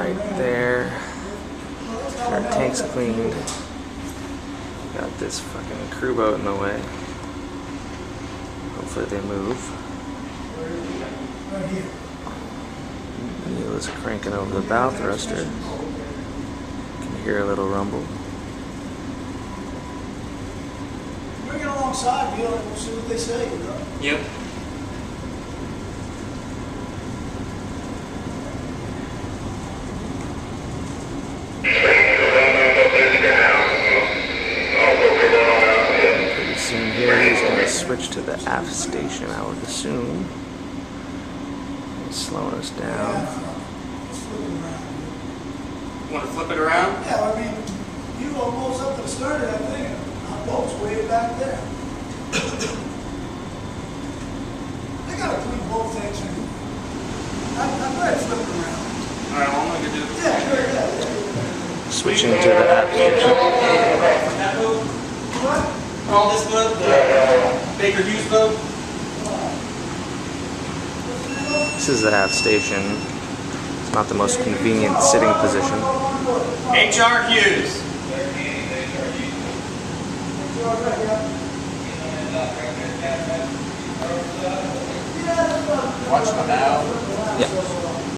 right there. Our tank's cleaned. Got this fucking crew boat in the way. Hopefully they move. Neela's cranking over the bow thruster. You can hear a little rumble. Bring it alongside, Neil, and we'll see what they say, you know? Yep. Pretty soon here he's going to switch to the aft station, I would assume. He's slowing us down. Just flip it around. Want to flip it around? Yeah, I mean, you almost up to the start of that thing. Our boat's way back there. They got to clean both things in. I'm glad to flip it around. All right, well, I'm going to do it. Yeah, sure, yeah. Switching to the aft station. That boat? What? All this boat? The Baker Hughes boat? This is the aft station. It's not the most convenient sitting position. HR Hughes. Watch the bow. Yeah.